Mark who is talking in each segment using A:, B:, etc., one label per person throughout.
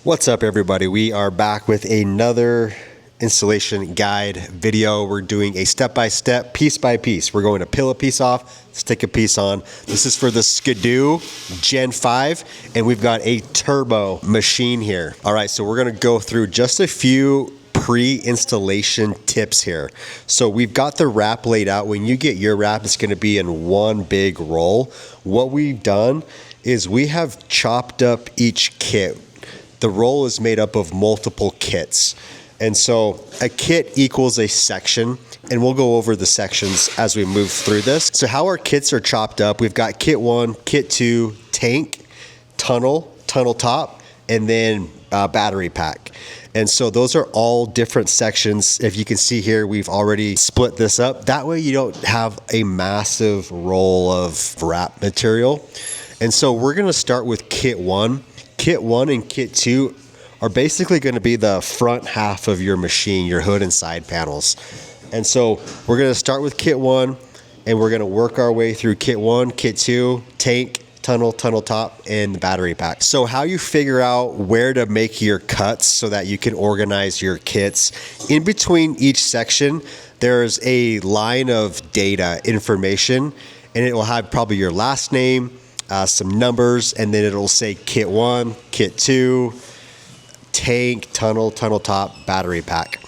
A: What's up, everybody? We are back with another installation guide video. We're doing a step-by-step, piece by piece. We're going to peel a piece off, stick a piece on. This is for the Ski-Doo Gen 5, and we've got a turbo machine here. All right, so we're gonna go through just a few pre-installation tips here. So we've got the wrap laid out. When you get your wrap, it's gonna be in one big roll. What we've done is we have chopped up each kit. The roll is made up of multiple kits. And so a kit equals a section, and we'll go over the sections as we move through this. So how our kits are chopped up, we've got kit 1, kit 2, tank, tunnel top, and then battery pack. And so those are all different sections. If you can see here, we've already split this up. That way you don't have a massive roll of wrap material. And so we're gonna start with kit 1. Kit 1 and kit 2 are basically going to be the front half of your machine, your hood and side panels. And so we're going to start with kit 1, and we're going to work our way through kit 1, kit 2, tank, tunnel top, and the battery pack. So how you figure out where to make your cuts so that you can organize your kits. In between each section, there's a line of data, information, and it will have probably your last name, some numbers, and then it'll say kit 1, kit 2, tank, tunnel top, battery pack.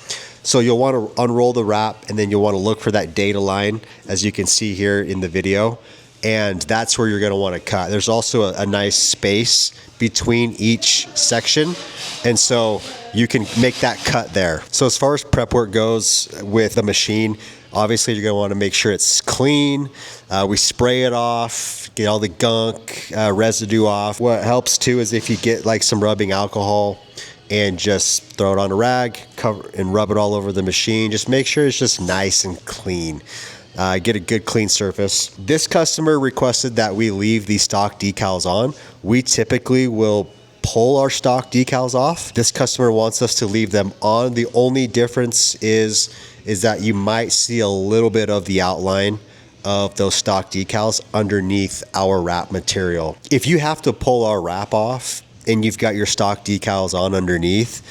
A: So you'll want to unroll the wrap, and then you'll want to look for that data line, as you can see here in the video, and that's where you're going to want to cut. There's also a nice space between each section, and so you can make that cut there. So as far as prep work goes with the machine, obviously you're going to want to make sure it's clean. We spray it off, get all the gunk, residue off. What helps too is if you get like some rubbing alcohol and just throw it on a rag, cover and rub it all over the machine. Just make sure it's just nice and clean. Get a good clean surface. This customer requested that we leave the stock decals on. We typically will pull our stock decals off. This customer wants us to leave them on. The only difference is that you might see a little bit of the outline of those stock decals underneath our wrap material. If you have to pull our wrap off and you've got your stock decals on underneath,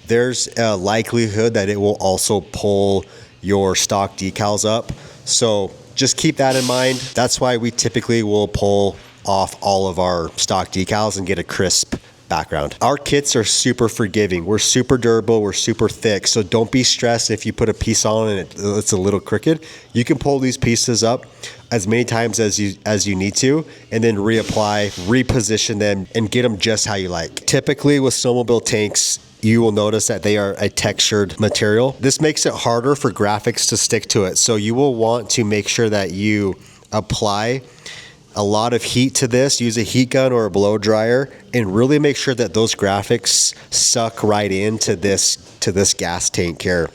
A: there's a likelihood that it will also pull your stock decals up. So just keep that in mind. That's why we typically will pull off all of our stock decals and get a crisp background. Our kits are super forgiving. We're super durable. We're super thick. So don't be stressed if you put a piece on and it's a little crooked. You can pull these pieces up as many times as you need to, and then reapply, reposition them, and get them just how you like. Typically with snowmobile tanks, you will notice that they are a textured material. This makes it harder for graphics to stick to it. So you will want to make sure that you apply a lot of heat to this, use a heat gun or a blow dryer, and really make sure that those graphics suck right into this gas tank here.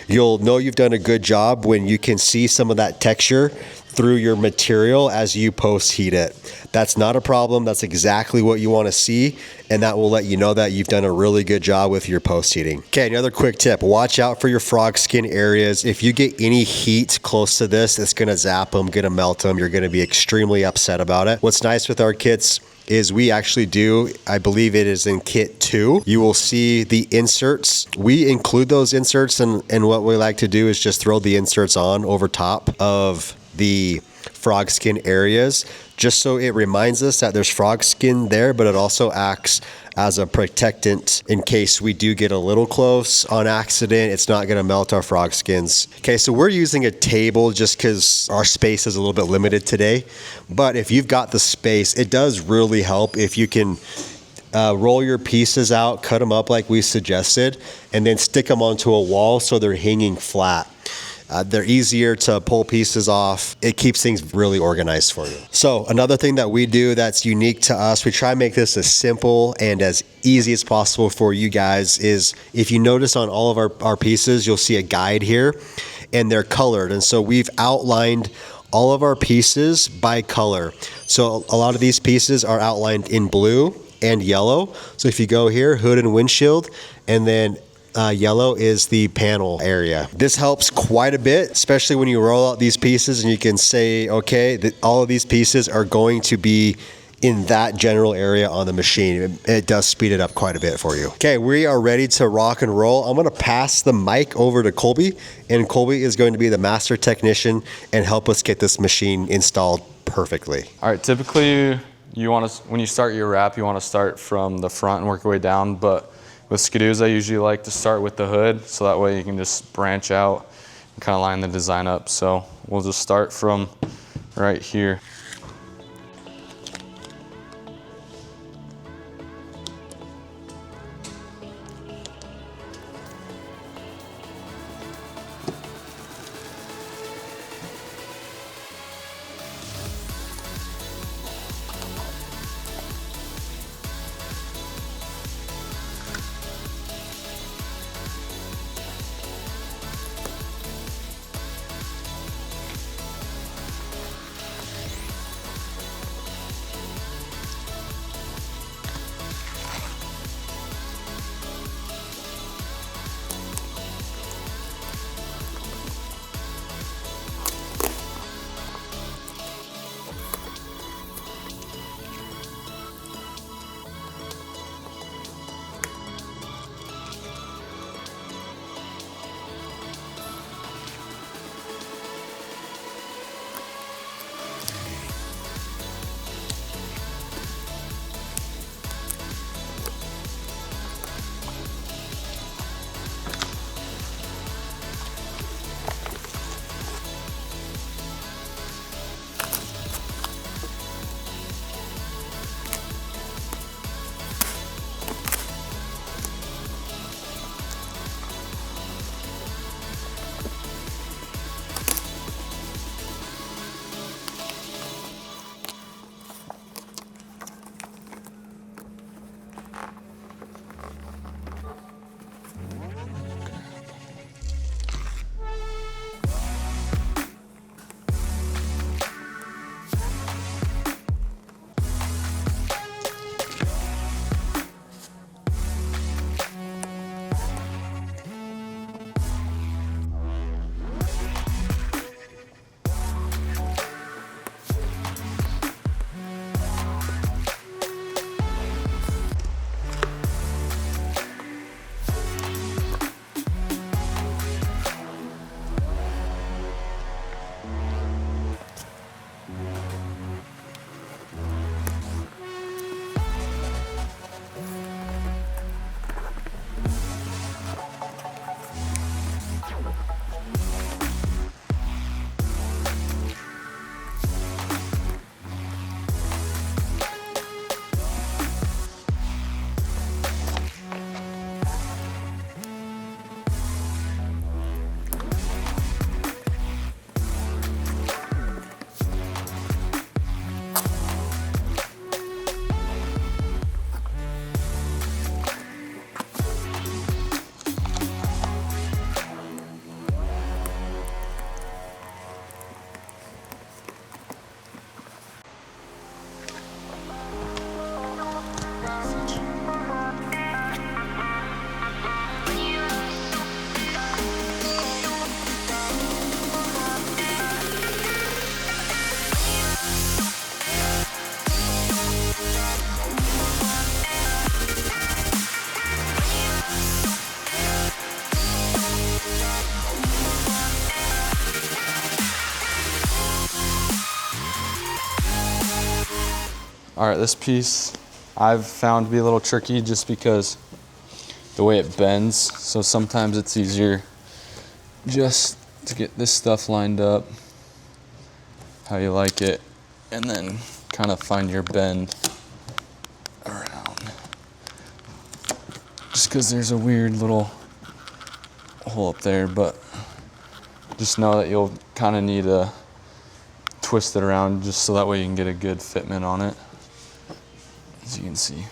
A: You'll know you've done a good job when you can see some of that texture through your material as you post heat it. That's not a problem. That's exactly what you want to see, and that will let you know that you've done a really good job with your post heating. Okay, another quick tip, watch out for your frog skin areas. If you get any heat close to this, it's gonna zap them, gonna melt them. You're gonna be extremely upset about it. What's nice with our kits is we actually do, I believe it is in kit 2, you will see the inserts. We include those inserts, and what we like to do is just throw the inserts on over top of the frog skin areas, just so it reminds us that there's frog skin there, but it also acts as a protectant in case we do get a little close on accident. It's not going to melt our frog skins. Okay, so we're using a table just because our space is a little bit limited today, but if you've got the space, it does really help if you can roll your pieces out, cut them up like we suggested, and then stick them onto a wall so they're hanging flat. They're easier to pull pieces off. It keeps things really organized for you. So another thing that we do that's unique to us, we try and make this as simple and as easy as possible for you guys, is if you notice on all of our pieces, you'll see a guide here, and they're colored. And so we've outlined all of our pieces by color. So a lot of these pieces are outlined in blue and yellow. So if you go here, hood and windshield, and then yellow is the panel area. This helps quite a bit, especially when you roll out these pieces and you can say, okay, all of these pieces are going to be in that general area on the machine. It does speed it up quite a bit for you. Okay, we are ready to rock and roll. I'm gonna pass the mic over to Colby, and Colby is going to be the master technician and help us get this machine installed perfectly.
B: All right, typically you want to, when you start your wrap, you want to start from the front and work your way down, but with Ski-Doos, I usually like to start with the hood, so that way you can just branch out and kind of line the design up. So we'll just start from right here. All right, this piece I've found to be a little tricky just because the way it bends. So sometimes it's easier just to get this stuff lined up how you like it, and then kind of find your bend around. Just because there's a weird little hole up there, but just know that you'll kind of need to twist it around just so that way you can get a good fitment on it, as you can see.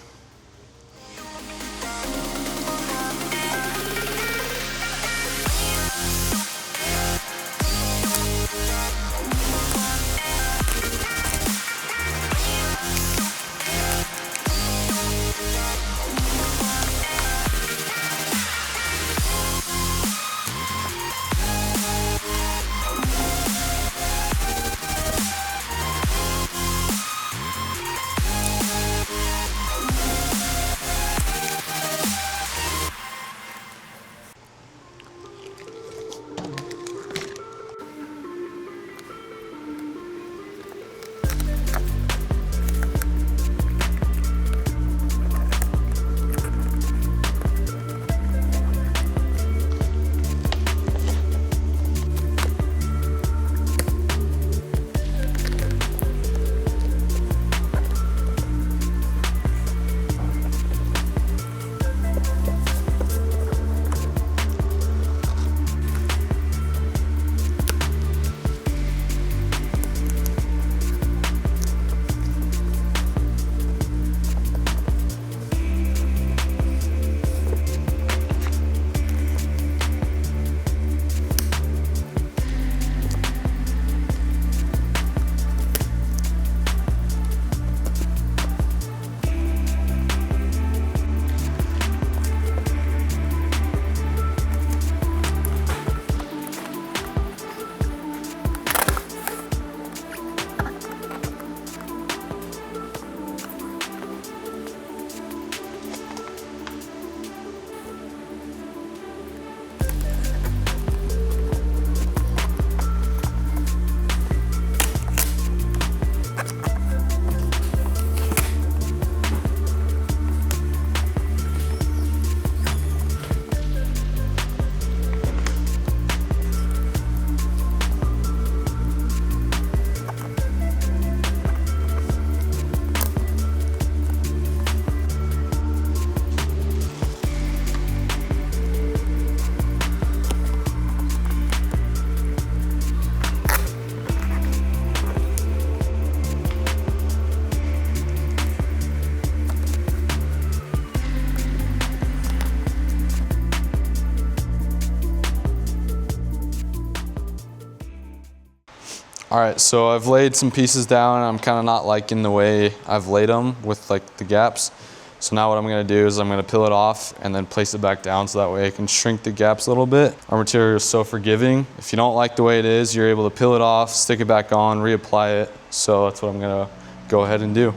B: All right, so I've laid some pieces down and I'm kind of not liking the way I've laid them with like the gaps. So now what I'm gonna do is I'm gonna peel it off and then place it back down so that way I can shrink the gaps a little bit. Our material is so forgiving. If you don't like the way it is, you're able to peel it off, stick it back on, reapply it. So that's what I'm gonna go ahead and do.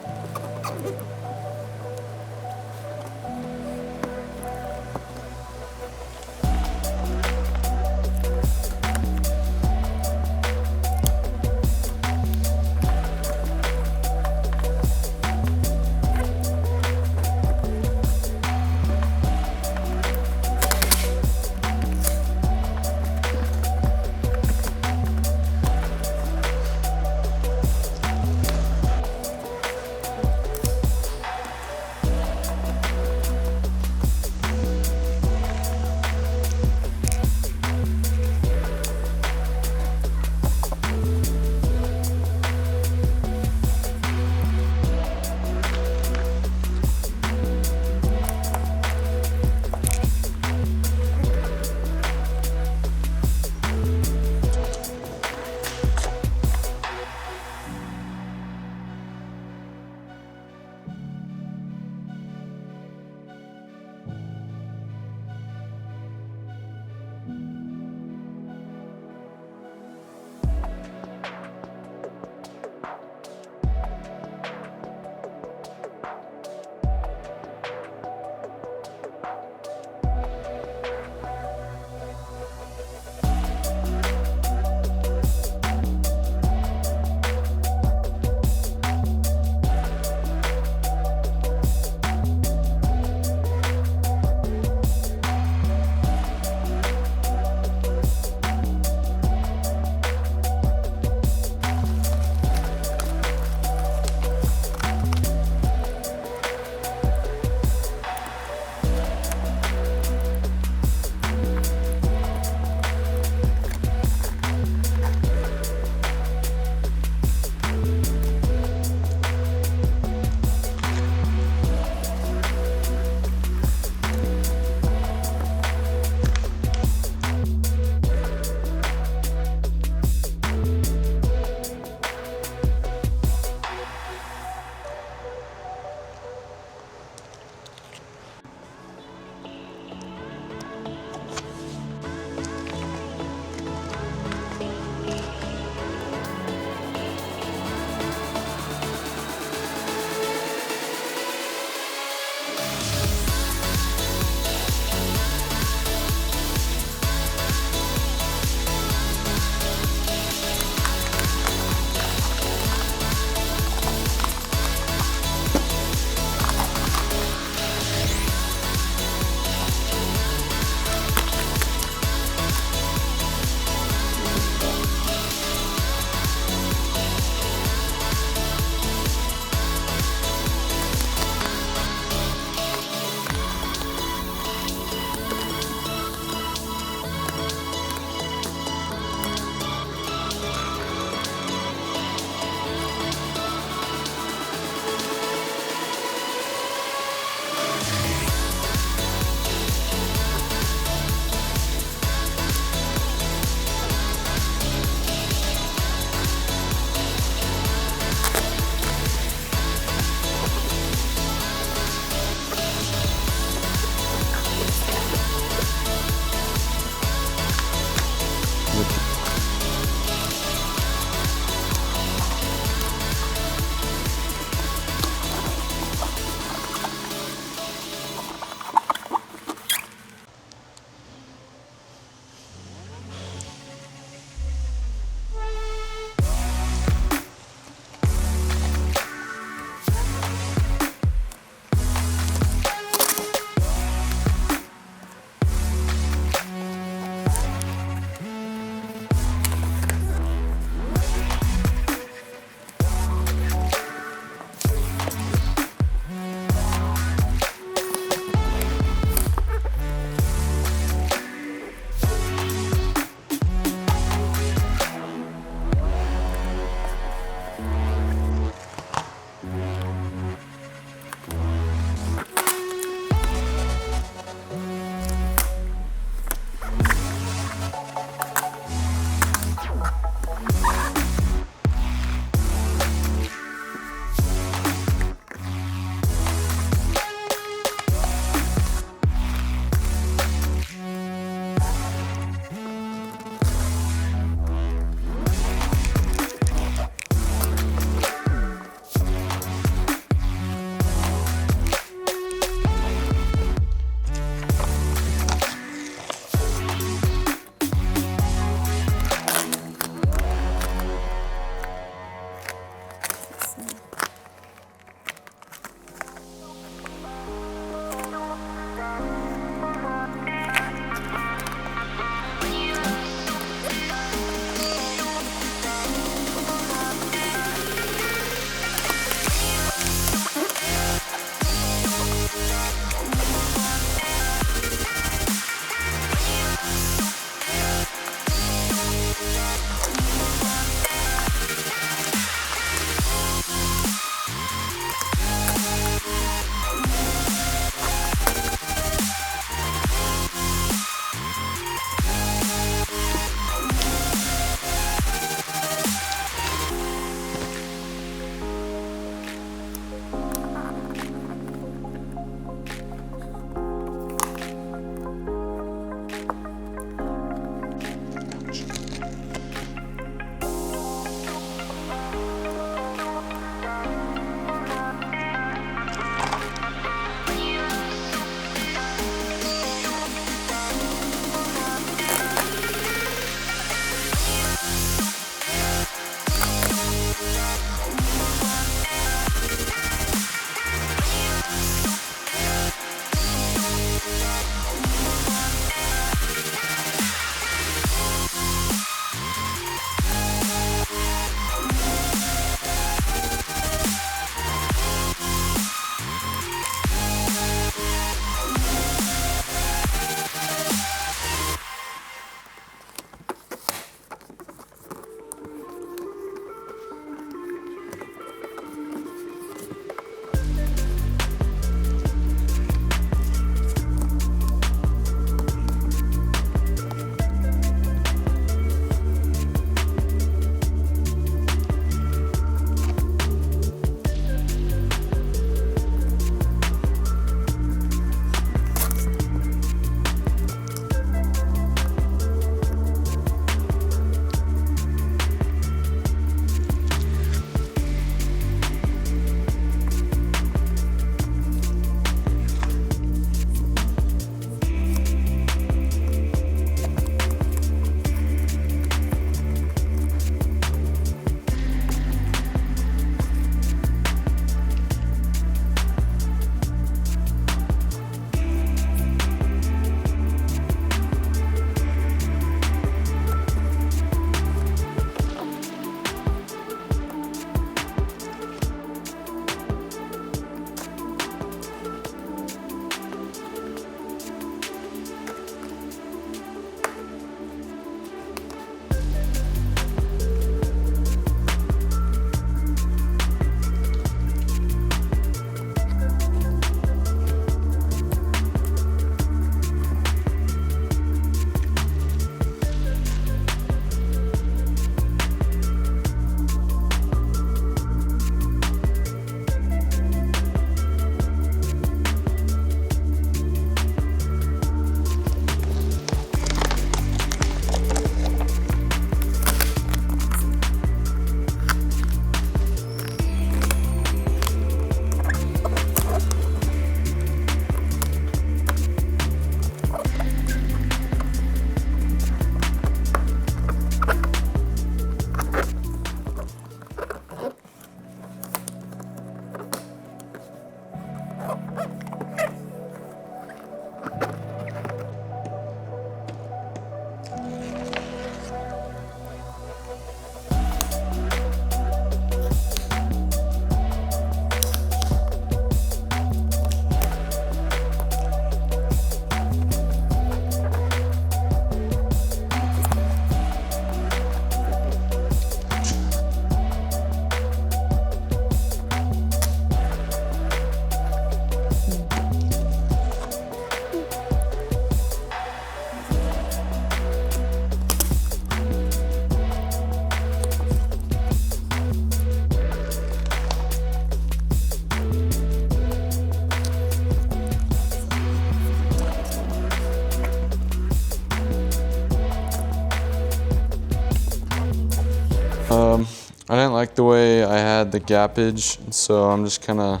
B: I didn't like the way I had the gappage, so I'm just kind of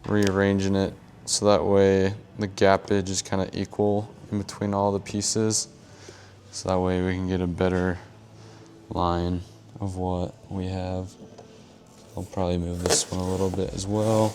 B: rearranging it so that way the gappage is kind of equal in between all the pieces, so that way we can get a better line of what we have. I'll probably move this one a little bit as well.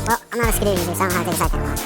C: Well, I'm not a Ski-Doo user, so I don't know how to take a side panel off.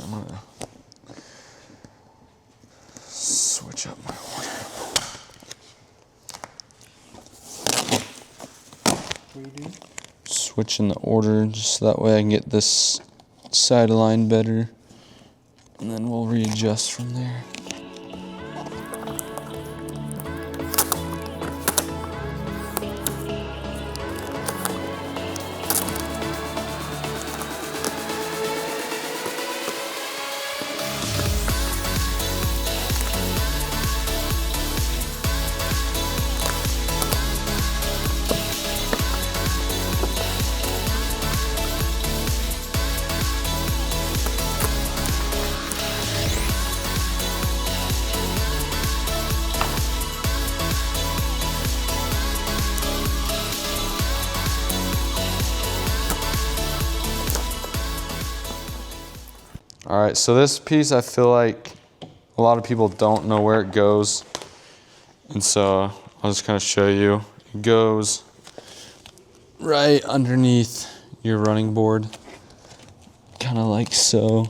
B: I'm gonna switch up my order. Switching the order just so that way I can get this side line better, and then we'll readjust from there. All right, so this piece, I feel like a lot of people don't know where it goes. And so I'll just kind of show you. It goes right underneath your running board, kind of like so.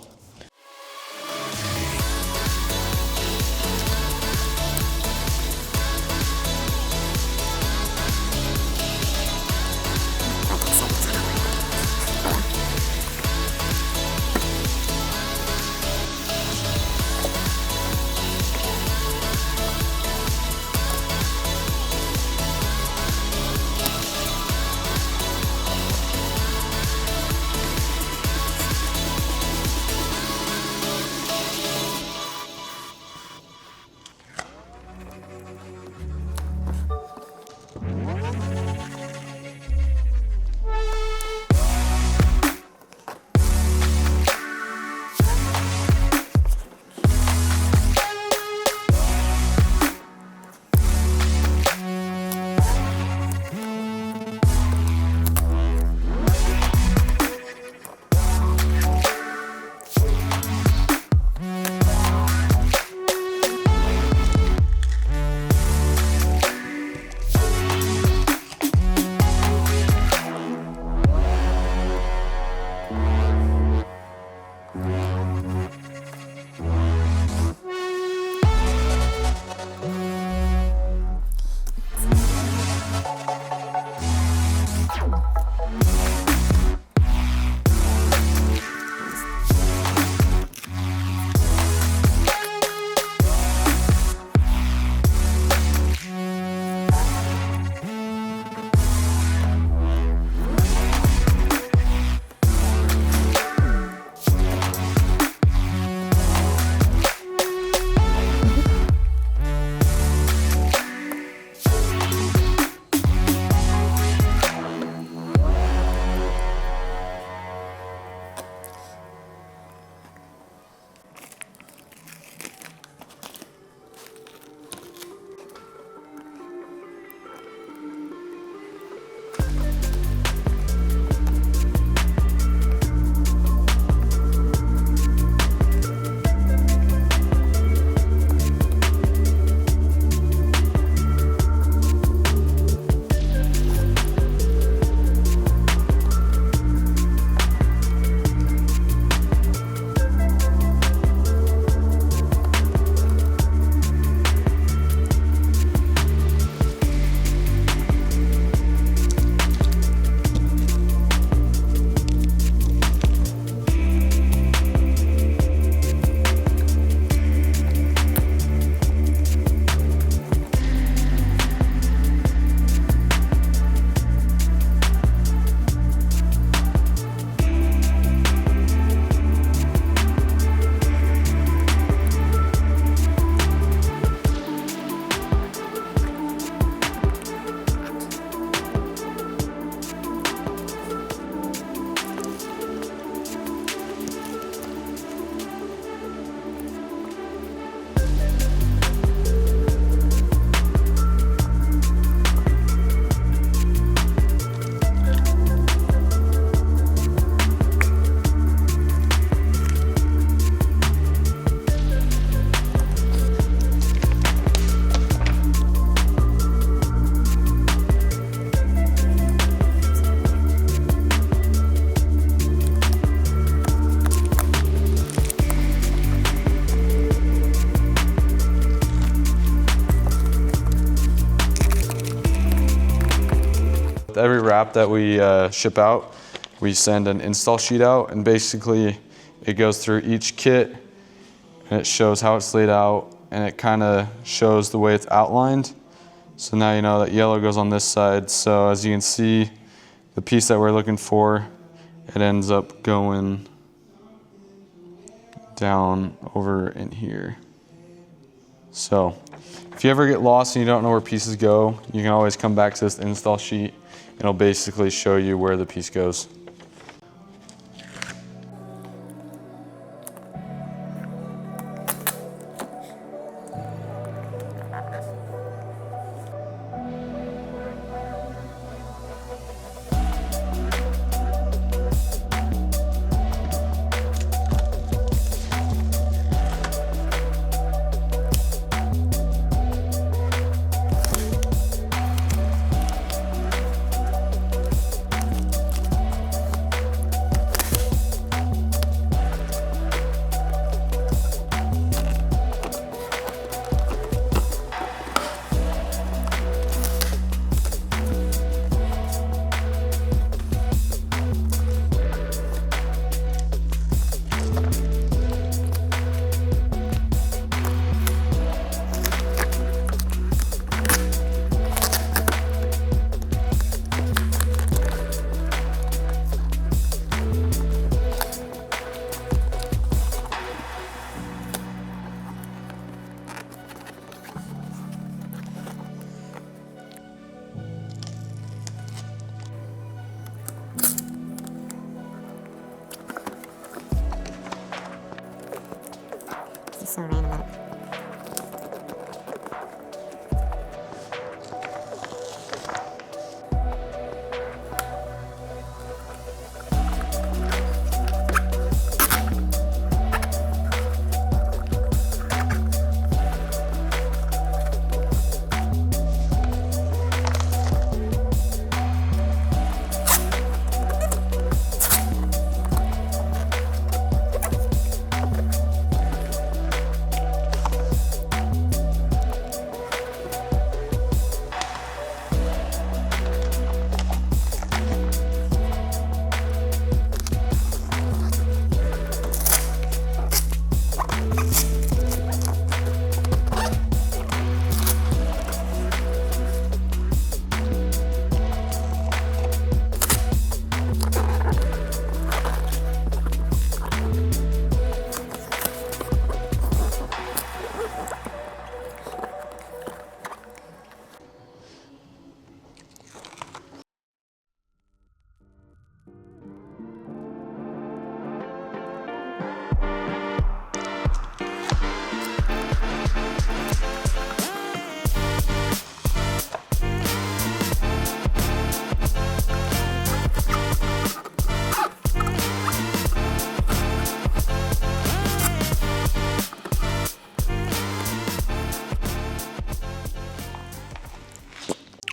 B: Every wrap that we ship out, we send an install sheet out, and basically it goes through each kit and it shows how it's laid out, and it kind of shows the way it's outlined. So now you know that yellow goes on this side. So as you can see, the piece that we're looking for, it ends up going down over in here. So if you ever get lost and you don't know where pieces go, you can always come back to this install sheet. It'll basically show you where the piece goes.
C: just so random that.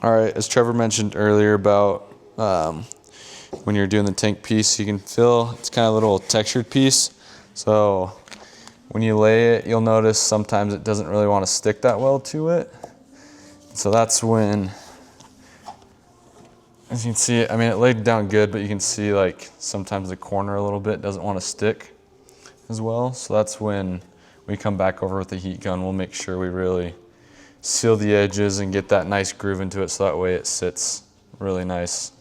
B: All right, as Trevor mentioned earlier about when you're doing the tank piece, you can feel it's kind of a little textured piece. So when you lay it, you'll notice sometimes it doesn't really want to stick that well to it. So that's when, as you can see, I mean, it laid down good, but you can see like sometimes the corner a little bit doesn't want to stick as well. So that's when we come back over with the heat gun. We'll make sure we really seal the edges and get that nice groove into it so that way it sits really nice.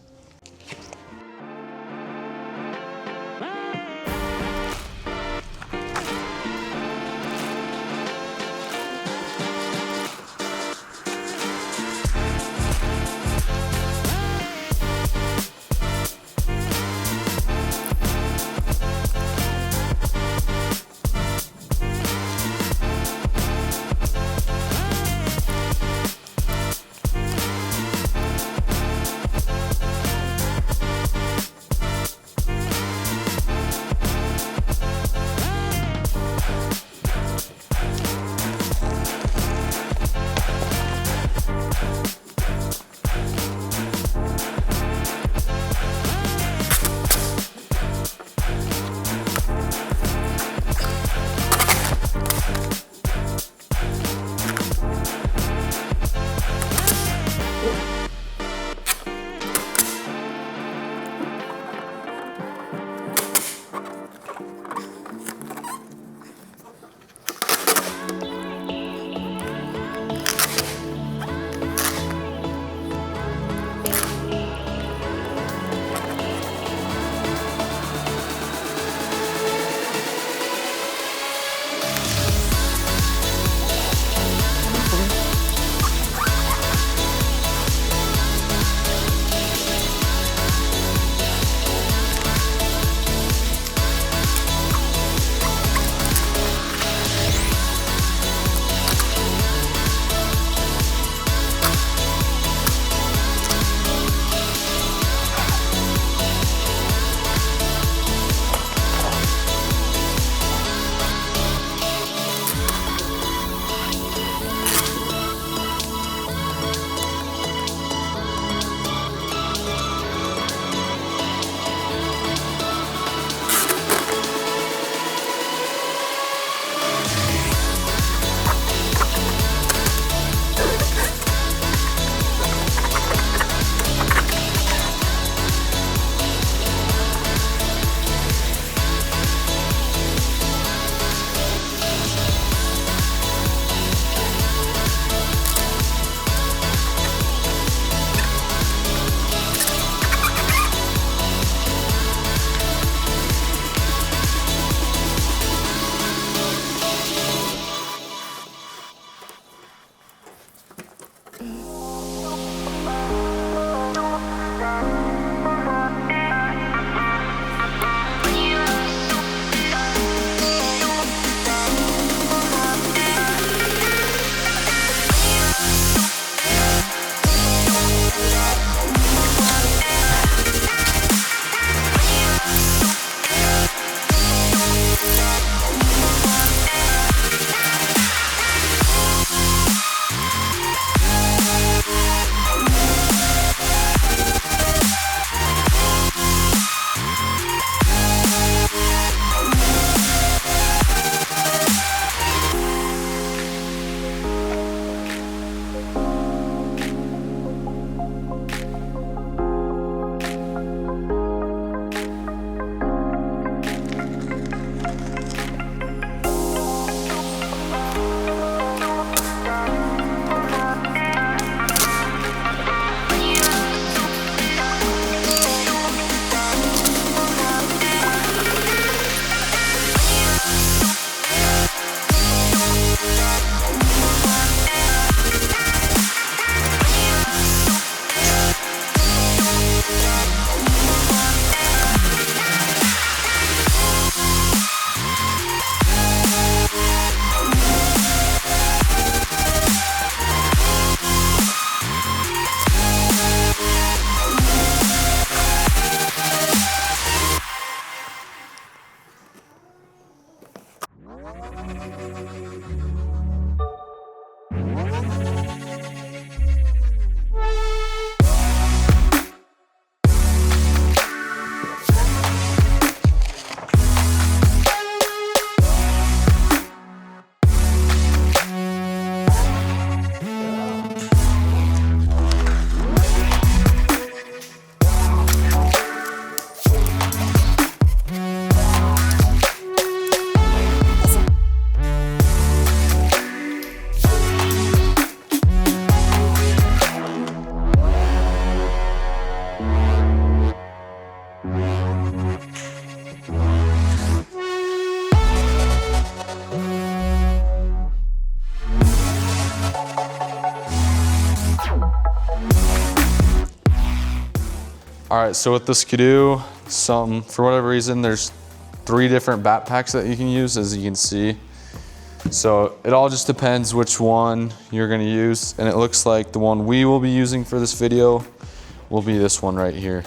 B: All right, so with the Ski-Doo, for whatever reason, there's 3 different backpacks that you can use, as you can see. So it all just depends which one you're gonna use. And it looks like the one we will be using for this video will be this one right here.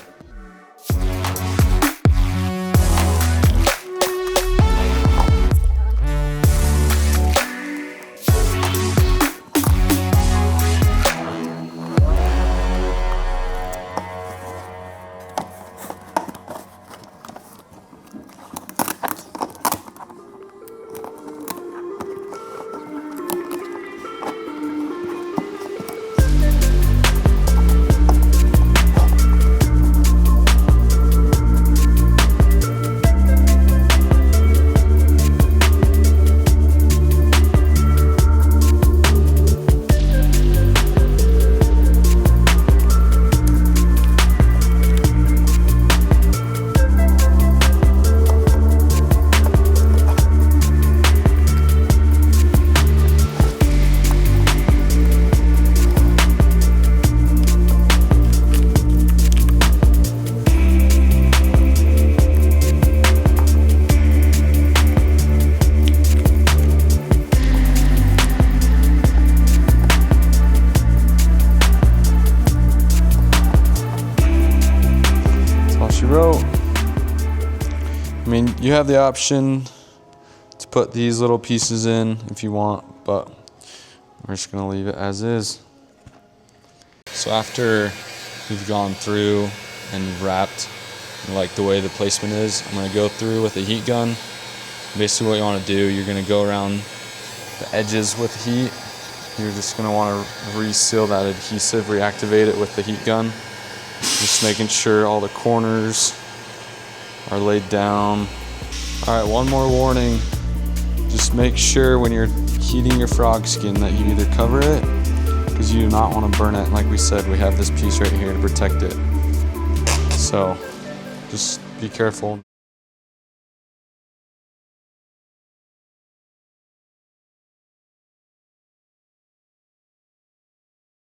B: I mean, you have the option to put these little pieces in if you want, but we're just gonna leave it as is. So after you've gone through and you've wrapped, and like the way the placement is, I'm gonna go through with a heat gun. Basically what you wanna do, you're gonna go around the edges with heat. You're just gonna wanna reseal that adhesive, reactivate it with the heat gun. Just making sure all the corners are laid down. All right, one more warning. Just make sure when you're heating your frog skin that you either cover it, because you do not want to burn it. Like we said, we have this piece right here to protect it. So just be careful.